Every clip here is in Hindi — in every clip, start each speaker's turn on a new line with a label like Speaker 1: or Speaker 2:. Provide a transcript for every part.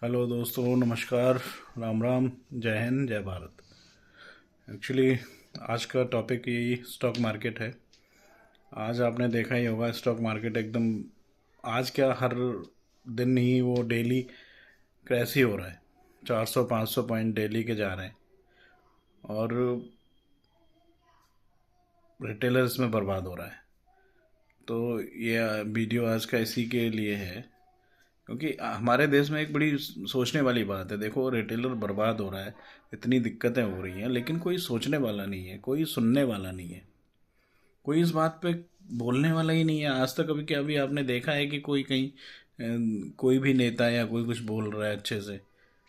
Speaker 1: हेलो दोस्तों, नमस्कार, राम राम, जय हिंद, जय भारत। एक्चुअली आज का टॉपिक यही स्टॉक मार्केट है। आज आपने देखा ही होगा स्टॉक मार्केट एकदम आज क्या हर दिन ही वो डेली क्रैश ही हो रहा है। 400-500 पॉइंट डेली के जा रहे हैं और रिटेलर इसमें बर्बाद हो रहा है। तो ये वीडियो आज का इसी के लिए है, क्योंकि हमारे देश में एक बड़ी सोचने वाली बात है। देखो, रिटेलर बर्बाद हो रहा है, इतनी दिक्कतें हो रही हैं, लेकिन कोई सोचने वाला नहीं है, कोई सुनने वाला नहीं है, कोई इस बात पे बोलने वाला ही नहीं है। आज तक अभी क्या अभी आपने देखा है कि कोई कहीं कोई भी नेता या कोई कुछ बोल रहा है अच्छे से?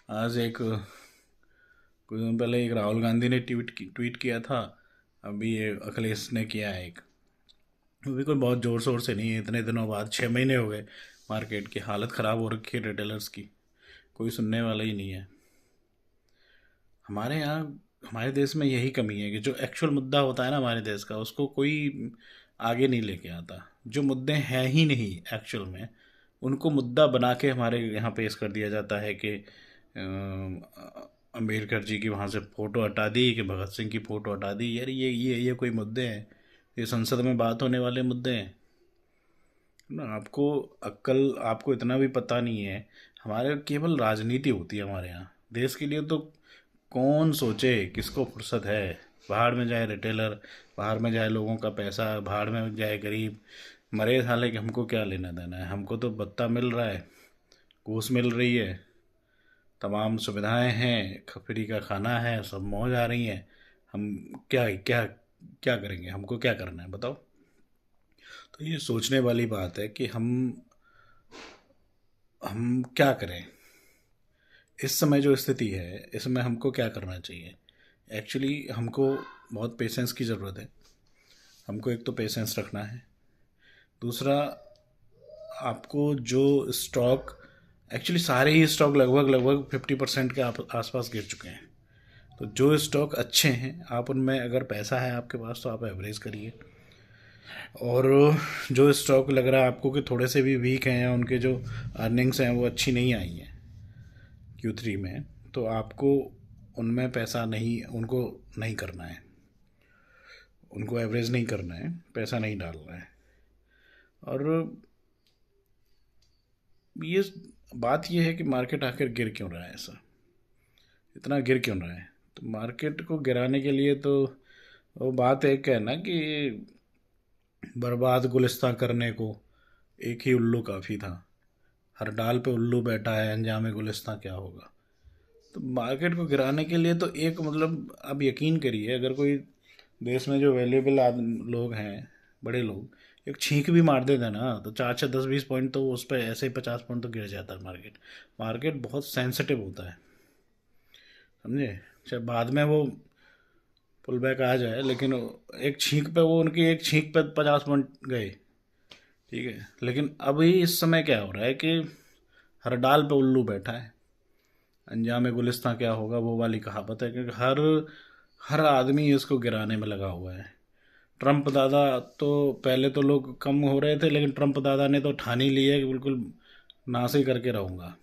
Speaker 1: आज कुछ दिन पहले एक राहुल गांधी ने ट्वीट किया था। अभी ये अखिलेश ने किया है एक। वो भी कोई बहुत ज़ोर शोर से नहीं है, इतने दिनों बाद 6 महीने हो गए, मार्केट की हालत ख़राब हो रखी है रिटेलर्स की, कोई सुनने वाला ही नहीं है। हमारे यहाँ हमारे देश में यही कमी है कि जो एक्चुअल मुद्दा होता है ना हमारे देश का, उसको कोई आगे नहीं लेके आता। जो मुद्दे हैं ही नहीं एक्चुअल में, उनको मुद्दा बना के हमारे यहाँ पेश कर दिया जाता है कि अम्बेडकर जी की वहाँ से फ़ोटो हटा दी, कि भगत सिंह की फ़ोटो हटा दी। यार ये कोई मुद्दे हैं? ये संसद में बात होने वाले मुद्दे हैं ना? आपको इतना भी पता नहीं है। हमारे केवल राजनीति होती है हमारे यहाँ। देश के लिए तो कौन सोचे, किसको फुर्सत है? बाहर में जाए रिटेलर, बाहर में जाए लोगों का पैसा, बाहर में जाए गरीब, मरे साले कि हमको क्या लेना देना है? हमको तो भत्ता मिल रहा है, घूस मिल रही है, तमाम सुविधाएं हैं, फ्री का खाना है, सब मौज आ रही है। हम क्या क्या क्या करेंगे? हमको क्या करना है बताओ? तो ये सोचने वाली बात है कि हम क्या करें। इस समय जो स्थिति है, इसमें हमको क्या करना चाहिए? एक्चुअली हमको बहुत पेशेंस की ज़रूरत है। हमको एक तो पेशेंस रखना है। दूसरा, आपको जो स्टॉक, एक्चुअली सारे ही स्टॉक लगभग लगभग 50% के आसपास गिर चुके हैं। तो जो स्टॉक अच्छे हैं, आप उनमें अगर पैसा है आपके पास तो आप एवरेज करिए। और जो स्टॉक लग रहा है आपको कि थोड़े से भी वीक हैं, या उनके जो अर्निंग्स हैं वो अच्छी नहीं आई हैं Q3 में, तो आपको उनमें पैसा नहीं, उनको नहीं करना है, उनको एवरेज नहीं करना है, पैसा नहीं डालना है। और ये बात ये है कि मार्केट आखिर गिर क्यों रहा है, ऐसा इतना गिर क्यों रहा है? तो मार्केट को गिराने के लिए तो वो बात एक है ना कि बर्बाद गुलिस्तां करने को एक ही उल्लू काफ़ी था। हर डाल पे उल्लू बैठा है, अंजाम गुलिस्तां क्या होगा? तो मार्केट को गिराने के लिए तो एक मतलब, आप यकीन करिए, अगर कोई देश में जो वैल्यूएबल लोग हैं, बड़े लोग, एक छींक भी मार देते ना, तो 4 6 10 20 पॉइंट तो उस पर ऐसे ही 50 पॉइंट तो गिर जाता है मार्केट। मार्केट बहुत सेंसिटिव होता है, समझे? चाहे बाद में वो पुल बैक आ जाए, लेकिन एक छींक पे, वो उनकी एक छींक पे 50 पॉइंट गए, ठीक है। लेकिन अभी इस समय क्या हो रहा है कि हर डाल पे उल्लू बैठा है, अंजाम गुलिस्तां क्या होगा वो वाली कहावत है, क्योंकि हर हर आदमी इसको गिराने में लगा हुआ है। ट्रम्प दादा तो पहले तो लोग कम हो रहे थे, लेकिन ट्रम्प दादा ने तो ठान ही लिया है कि बिल्कुल नाश ही करके रहूँगा।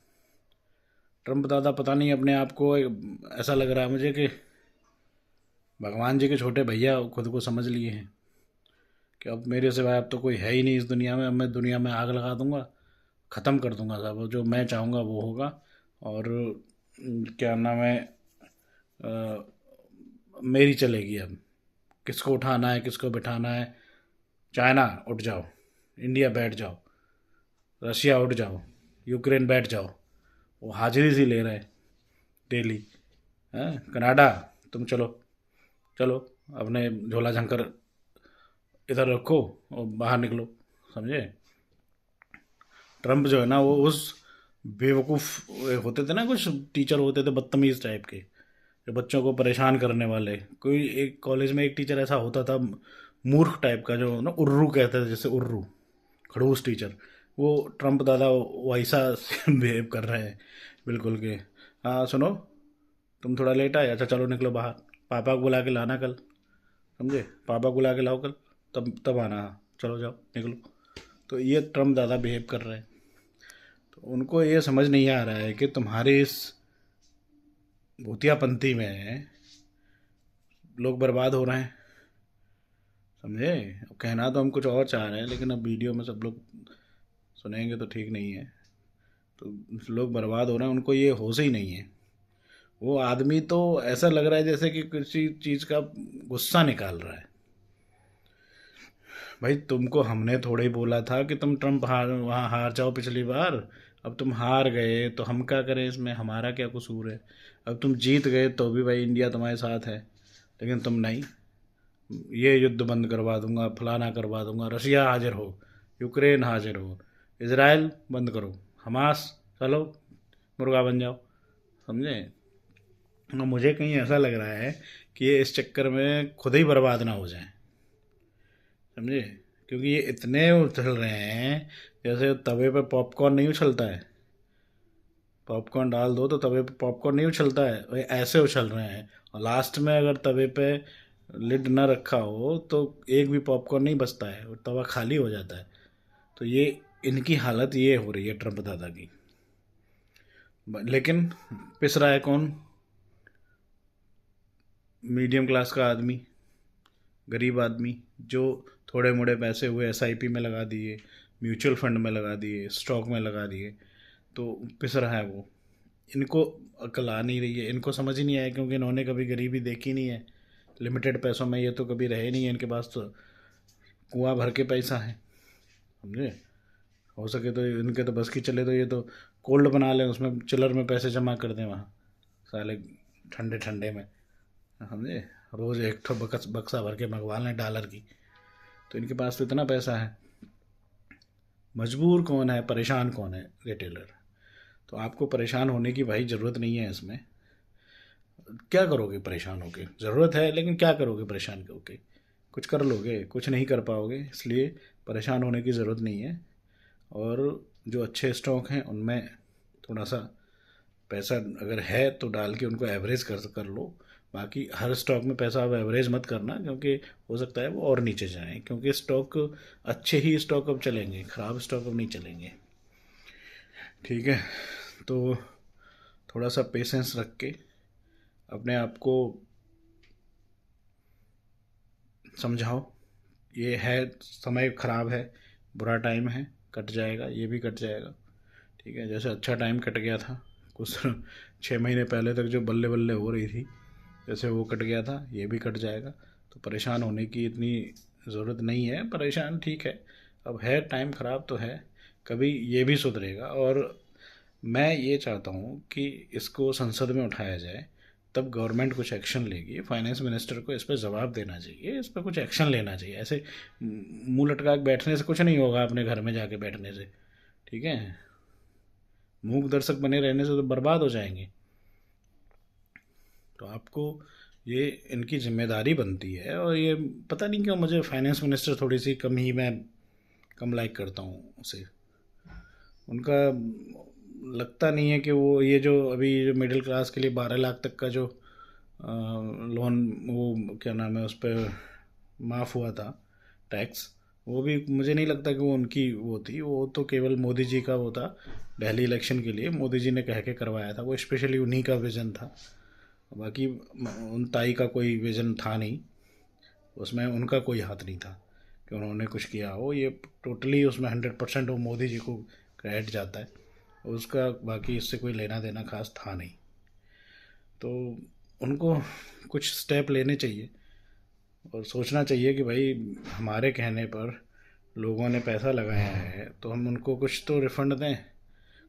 Speaker 1: ट्रम्प दादा पता नहीं, अपने आप को ऐसा लग रहा है मुझे कि भगवान जी के छोटे भैया खुद को समझ लिए हैं कि अब मेरे सिवाय अब तो कोई है ही नहीं इस दुनिया में। अब मैं दुनिया में आग लगा दूंगा, ख़त्म कर दूंगा सब, जो मैं चाहूँगा वो होगा। और क्या नाम है, अ, मेरी चलेगी अब। किसको उठाना है, किसको बिठाना है? चाइना उठ जाओ, इंडिया बैठ जाओ, रशिया उठ जाओ, यूक्रेन बैठ जाओ, वो हाजिरी सी ले रहे हैं डेली। हैं, कनाडा, तुम चलो, चलो अपने झोला झंकर इधर रखो और बाहर निकलो, समझे? ट्रम्प जो है ना, वो उस बेवकूफ़ होते थे ना, कुछ टीचर होते थे बदतमीज़ टाइप के, जो बच्चों को परेशान करने वाले। कोई एक कॉलेज में एक टीचर ऐसा होता था, मूर्ख टाइप का, जो ना उर्रू कहते थे, जैसे उर्रू, खड़ूस टीचर। वो ट्रम्प दादा वैसा बिहेव कर रहे हैं बिल्कुल के। हाँ सुनो, तुम थोड़ा लेट आए, अच्छा चलो निकलो बाहर, पापा को बुला के लाना कल, समझे? पापा को बुला के लाओ कल, तब तब आना। हाँ चलो जाओ निकलो। तो ये ट्रम्प दादा बिहेव कर रहे हैं। तो उनको ये समझ नहीं आ रहा है कि तुम्हारी इस भूतियापंथी में लोग बर्बाद हो रहे हैं, समझे। अब कहना तो हम कुछ और चाह रहे हैं, लेकिन अब वीडियो में सब लोग सुनेंगे तो ठीक नहीं है। तो लोग बर्बाद हो रहे हैं, उनको ये होश ही नहीं है। वो आदमी तो ऐसा लग रहा है जैसे कि किसी चीज़ का गुस्सा निकाल रहा है। भाई तुमको हमने थोड़ा ही बोला था कि तुम ट्रम्प वहाँ हार जाओ पिछली बार। अब तुम हार गए तो हम क्या करें, इसमें हमारा क्या कसूर है। अब तुम जीत गए तो भी भाई इंडिया तुम्हारे साथ है, लेकिन तुम नहीं। ये युद्ध बंद करवा दूंगा, फलाना करवा दूंगा, रशिया हाजिर हो, यूक्रेन हाजिर हो, इसराइल बंद करो, हमास चलो मुर्गा बन जाओ, समझे। और मुझे कहीं ऐसा लग रहा है कि ये इस चक्कर में खुद ही बर्बाद ना हो जाए, समझे। क्योंकि ये इतने उछल रहे हैं जैसे तवे पे पॉपकॉर्न नहीं उछलता है। पॉपकॉर्न डाल दो तो तवे पे पॉपकॉर्न नहीं उछलता है, वो ऐसे उछल रहे हैं। और लास्ट में अगर तवे पे लिड न रखा हो तो एक भी पॉपकॉर्न नहीं बचता है और तवा खाली हो जाता है। तो ये इनकी हालत ये हो रही है ट्रम्प दादा की। लेकिन पिस रहा है कौन, मीडियम क्लास का आदमी, गरीब आदमी, जो थोड़े मोड़े पैसे हुए एसआईपी में लगा दिए, म्यूचुअल फंड में लगा दिए, स्टॉक में लगा दिए, तो पिस रहा है वो। इनको अकल आ नहीं रही है, इनको समझ ही नहीं आया, क्योंकि इन्होंने कभी गरीबी देखी नहीं है। लिमिटेड पैसों में ये तो कभी रहे नहीं है, इनके पास तो कुआं भर के पैसा है, समझे। हो सके तो इनके तो बस की चले तो ये तो कोल्ड बना लें, उसमें चिलर में पैसे जमा कर दें वहाँ साले, ठंडे ठंडे में, समझे। रोज़ एक ठो बक्सा भर के मंगवा लें डॉलर की। तो इनके पास तो इतना पैसा है। मजबूर कौन है, परेशान कौन है, रिटेलर। तो आपको परेशान होने की भाई ज़रूरत नहीं है इसमें। क्या करोगे परेशान होके, ज़रूरत है लेकिन क्या करोगे परेशान होके, कुछ कर लोगे, कुछ नहीं कर पाओगे, इसलिए परेशान होने की ज़रूरत नहीं है। और जो अच्छे स्टॉक हैं उनमें थोड़ा सा पैसा अगर है तो डाल के उनको एवरेज कर लो। बाकी हर स्टॉक में पैसा आप एवरेज मत करना, क्योंकि हो सकता है वो और नीचे जाएं, क्योंकि स्टॉक अच्छे ही स्टॉक अब चलेंगे, ख़राब स्टॉक अब नहीं चलेंगे, ठीक है। तो थोड़ा सा पेशेंस रख के अपने आप को समझाओ। ये है समय ख़राब है, बुरा टाइम है, कट जाएगा, ये भी कट जाएगा, ठीक है। जैसे अच्छा टाइम कट गया था कुछ 6 महीने पहले तक जो बल्ले बल्ले हो रही थी, जैसे वो कट गया था, ये भी कट जाएगा। तो परेशान होने की इतनी ज़रूरत नहीं है, परेशान ठीक है, अब है टाइम ख़राब तो है, कभी ये भी सुधरेगा। और मैं ये चाहता हूँ कि इसको संसद में उठाया जाए, तब गवर्नमेंट कुछ एक्शन लेगी। फाइनेंस मिनिस्टर को इस पर जवाब देना चाहिए, इस पर कुछ एक्शन लेना चाहिए। ऐसे मुंह लटका के बैठने से कुछ नहीं होगा, अपने घर में जाके बैठने से, ठीक है। मूक दर्शक बने रहने से तो बर्बाद हो जाएंगे। तो आपको ये इनकी जिम्मेदारी बनती है। और ये पता नहीं क्यों मुझे फाइनेंस मिनिस्टर थोड़ी सी कम ही मैं कम लाइक करता हूँ उसे। उनका लगता नहीं है कि वो ये जो अभी जो मिडिल क्लास के लिए 12 लाख तक का जो लोन, वो क्या नाम है, उस पर माफ़ हुआ था टैक्स, वो भी मुझे नहीं लगता कि वो उनकी वो थी। वो तो केवल मोदी जी का वो था, दिल्ली इलेक्शन के लिए मोदी जी ने कह के करवाया था, वो स्पेशली उन्हीं का विज़न था। बाकी उन ताई का कोई विज़न था नहीं, उसमें उनका कोई हाथ नहीं था कि उन्होंने कुछ किया हो। ये टोटली उसमें 100% वो मोदी जी को क्रेडिट जाता है, उसका बाकी इससे कोई लेना देना खास था नहीं। तो उनको कुछ स्टेप लेने चाहिए और सोचना चाहिए कि भाई हमारे कहने पर लोगों ने पैसा लगाया है तो हम उनको कुछ तो रिफंड दें।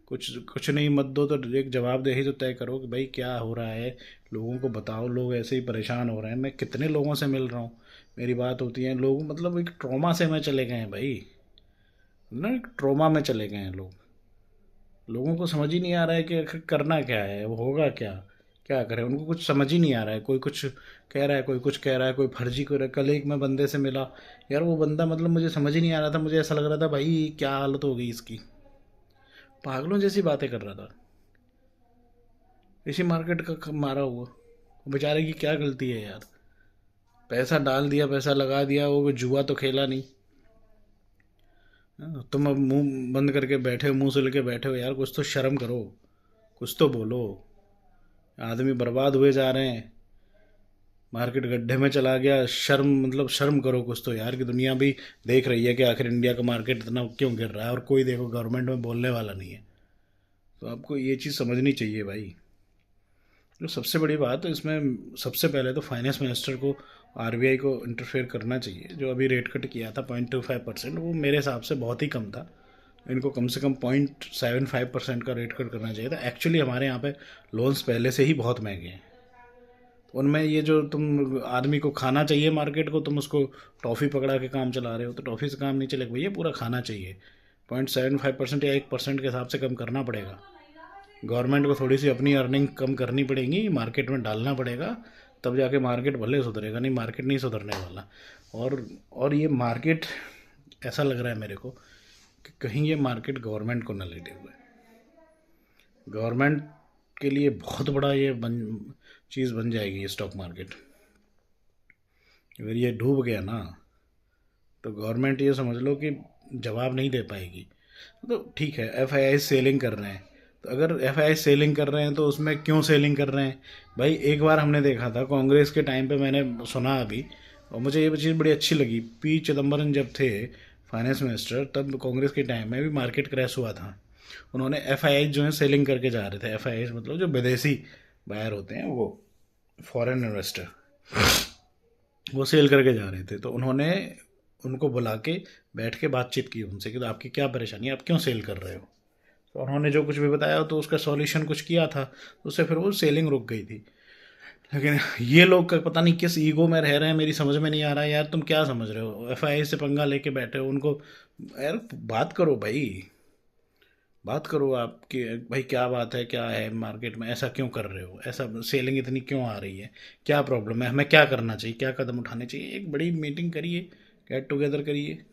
Speaker 1: कुछ कुछ नहीं मत दो तो एक जवाबदेही तो तय करो कि भाई क्या हो रहा है, लोगों को बताओ। लोग ऐसे ही परेशान हो रहे हैं, मैं कितने लोगों से मिल रहा हूँ, मेरी बात होती है, लोग मतलब एक ट्रॉमा से में चले गए हैं भाई, ना एक ट्रॉमा में चले गए हैं लोग। लोगों को समझ ही नहीं आ रहा है कि आखिर करना क्या है, वो होगा क्या, क्या करें, उनको कुछ समझ ही नहीं आ रहा है। कोई कुछ कह रहा है, कोई कुछ कह रहा है, कोई फर्जी कर रहा है। कल एक मैं बंदे से मिला यार, वो बंदा मतलब मुझे समझ ही नहीं आ रहा था, मुझे ऐसा लग रहा था भाई क्या हालत हो गई इसकी, पागलों जैसी बातें कर रहा था। इसी मार्केट का मारा हुआ, बेचारे की क्या गलती है यार, पैसा डाल दिया, पैसा लगा दिया, वो जुआ तो खेला नहीं, हाँ, तुम अब मुंह बंद करके बैठे हो, मुंह से लेके बैठे हो यार, कुछ तो शर्म करो, कुछ तो बोलो। आदमी बर्बाद हुए जा रहे हैं, मार्केट गड्ढे में चला गया, शर्म मतलब शर्म करो कुछ तो यार, कि दुनिया भी देख रही है कि आखिर इंडिया का मार्केट इतना क्यों गिर रहा है, और कोई देखो गवर्नमेंट में बोलने वाला नहीं है। तो आपको ये चीज़ समझनी चाहिए भाई। जो सबसे बड़ी बात है इसमें, सबसे पहले तो फाइनेंस मिनिस्टर को, आरबीआई को इंटरफेयर करना चाहिए। जो अभी रेट कट किया था 0.25%, वो मेरे हिसाब से बहुत ही कम था। इनको कम से कम 0.75% का रेट कट करना चाहिए था। एक्चुअली हमारे यहाँ पे लोन्स पहले से ही बहुत महंगे हैं। उनमें ये जो तुम आदमी को खाना चाहिए मार्केट को, तुम उसको टॉफ़ी पकड़ा के काम चला रहे हो, तो टॉफ़ी से काम नहीं चलेगा भैया, पूरा खाना चाहिए। 0.75% या 1% के हिसाब से कम करना पड़ेगा। गवर्नमेंट को थोड़ी सी अपनी अर्निंग कम करनी पड़ेगी, मार्केट में डालना पड़ेगा, तब जाके मार्केट भले सुधरेगा, नहीं मार्केट नहीं सुधरने वाला। और ये मार्केट, ऐसा लग रहा है मेरे को कि कहीं ये मार्केट गवर्नमेंट को न लेटे हुए। गवर्नमेंट के लिए बहुत बड़ा ये चीज़ बन जाएगी ये स्टॉक मार्केट। अगर ये डूब गया ना, तो गवर्नमेंट ये समझ लो कि जवाब नहीं दे पाएगी। तो ठीक है, एफआईआई सेलिंग कर रहे हैं, तो अगर एफआईआई सेलिंग कर रहे हैं तो उसमें क्यों सेलिंग कर रहे हैं भाई? एक बार हमने देखा था कांग्रेस के टाइम पे, मैंने सुना अभी, और मुझे ये चीज़ बड़ी अच्छी लगी। पी चिदम्बरम जब थे फाइनेंस मिनिस्टर, तब कांग्रेस के टाइम में भी मार्केट क्रैश हुआ था। उन्होंने एफआईआई जो है सेलिंग करके जा रहे थे। एफआईआई मतलब जो विदेशी बायर होते हैं, वो फॉरेन इन्वेस्टर, वो सेल करके जा रहे थे। तो उन्होंने उनको बुला के बैठ के बातचीत की उनसे कि तो आपकी क्या परेशानी है, आप क्यों सेल कर रहे हो? तो उन्होंने जो कुछ भी बताया तो उसका सॉल्यूशन कुछ किया था, तो उससे फिर वो सेलिंग रुक गई थी। लेकिन ये लोग का पता नहीं किस ईगो में रह रहे हैं, मेरी समझ में नहीं आ रहा है यार। तुम क्या समझ रहे हो? एफआईआई से पंगा लेके बैठे हो उनको, यार बात करो भाई, बात करो आपकी भाई, क्या बात है, क्या है मार्केट में, ऐसा क्यों कर रहे हो, ऐसा सेलिंग इतनी क्यों आ रही है, क्या प्रॉब्लम है, हमें क्या करना चाहिए, क्या कदम उठाने चाहिए? एक बड़ी मीटिंग करिए, गेट टुगेदर करिए।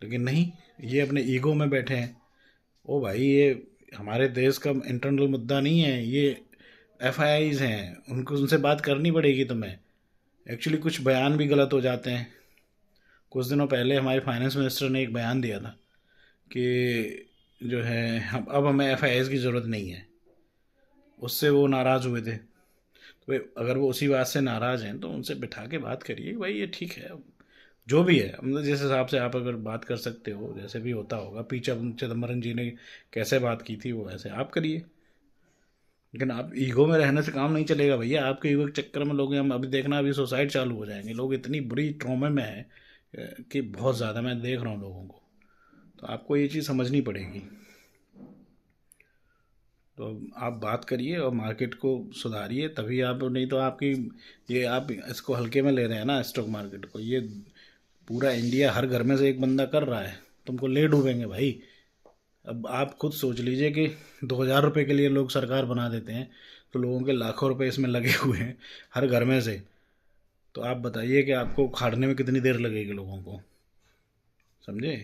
Speaker 1: लेकिन नहीं, ये अपने ईगो में बैठे हैं। ओ भाई, ये हमारे देश का इंटरनल मुद्दा नहीं है, ये एफआईआईज हैं, उनको उनसे बात करनी पड़ेगी तुम्हें। एक्चुअली कुछ बयान भी गलत हो जाते हैं। कुछ दिनों पहले हमारे फाइनेंस मिनिस्टर ने एक बयान दिया था कि जो है हम अब हमें एफआईआईज की ज़रूरत नहीं है। उससे वो नाराज़ हुए थे। तो भाई अगर वो उसी बात से नाराज़ हैं तो उनसे बिठा के बात करिए भाई, ये ठीक है, जो भी है मतलब जिस हिसाब से आप अगर बात कर सकते हो, जैसे भी होता होगा, पी चिदम्बरम जी ने कैसे बात की थी वो वैसे आप करिए। लेकिन आप ईगो में रहने से काम नहीं चलेगा भैया। आपके ईगो के चक्कर में लोग, हम अभी देखना, अभी सुसाइड चालू हो जाएंगे लोग, इतनी बुरी ट्रॉमे में है कि बहुत ज़्यादा मैं देख रहा हूँ लोगों को। तो आपको ये चीज़ समझनी पड़ेगी। तो आप बात करिए और मार्केट को सुधारिए, तभी आप, नहीं तो आपकी, ये आप इसको हल्के में ले रहे हैं ना स्टॉक मार्केट को, ये पूरा इंडिया हर घर में से एक बंदा कर रहा है, तुमको ले डूबेंगे भाई। अब आप खुद सोच लीजिए कि 2,000 रुपये के लिए लोग सरकार बना देते हैं, तो लोगों के लाखों रुपए इसमें लगे हुए हैं हर घर में से। तो आप बताइए कि आपको खाड़ने में कितनी देर लगेगी लोगों को, समझे?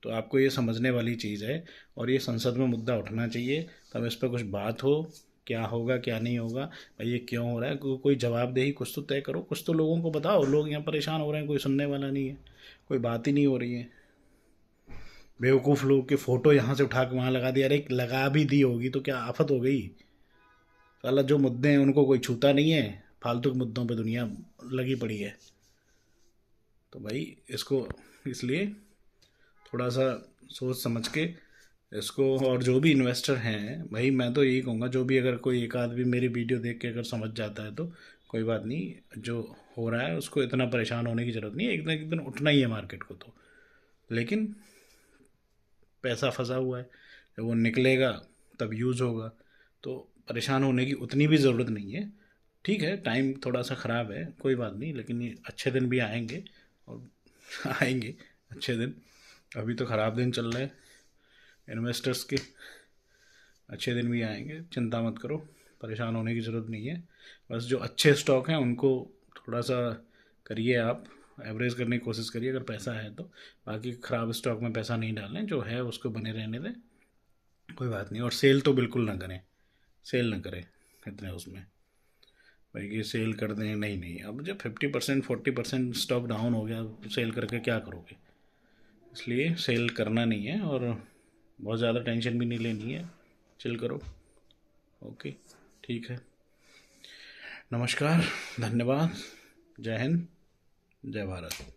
Speaker 1: तो आपको ये समझने वाली चीज़ है, और ये संसद में मुद्दा उठना चाहिए, तब इस पर कुछ बात हो, क्या होगा क्या नहीं होगा भाई, ये क्यों हो रहा है, कोई जवाबदेही कुछ तो तय करो, कुछ तो लोगों को बताओ। लोग यहाँ परेशान हो रहे हैं, कोई सुनने वाला नहीं है, कोई बात ही नहीं हो रही है। बेवकूफ़ लोग की फ़ोटो यहाँ से उठा के वहाँ लगा दी, अरे लगा भी दी होगी तो क्या आफत हो गई? साला जो मुद्दे हैं उनको कोई छूता नहीं है, फालतू के मुद्दों पे दुनिया लगी पड़ी है। तो भाई इसको, इसलिए थोड़ा सा सोच समझ के इसको, और जो भी इन्वेस्टर हैं भाई, मैं तो यही कहूँगा, जो भी अगर कोई एक आदमी मेरी वीडियो देख के अगर समझ जाता है तो कोई बात नहीं, जो हो रहा है उसको इतना परेशान होने की ज़रूरत नहीं है, एक दिन उठना ही है मार्केट को। तो लेकिन पैसा फंसा हुआ है, जब वो निकलेगा तब यूज़ होगा, तो परेशान होने की उतनी भी ज़रूरत नहीं है। ठीक है, टाइम थोड़ा सा ख़राब है, कोई बात नहीं, लेकिन ये अच्छे दिन भी आएंगे, और आएंगे अच्छे दिन। अभी तो ख़राब दिन चल रहे हैं इन्वेस्टर्स के, अच्छे दिन भी आएंगे, चिंता मत करो, परेशान होने की ज़रूरत नहीं है। बस जो अच्छे स्टॉक हैं उनको थोड़ा सा करिए, आप एवरेज करने की कोशिश करिए अगर पैसा है तो। बाकी ख़राब स्टॉक में पैसा नहीं डालें, जो है उसको बने रहने दें, कोई बात नहीं। और सेल तो बिल्कुल ना करें, सेल ना करें इतने उसमें भाई कि सेल कर दें, नहीं नहीं। अब जब 50% 40% स्टॉक डाउन हो गया, सेल करके क्या करोगे? इसलिए सेल करना नहीं है और बहुत ज़्यादा टेंशन भी नहीं लेनी है, चिल करो। ओके, ठीक है। नमस्कार, धन्यवाद, जय हिंद, जय भारत।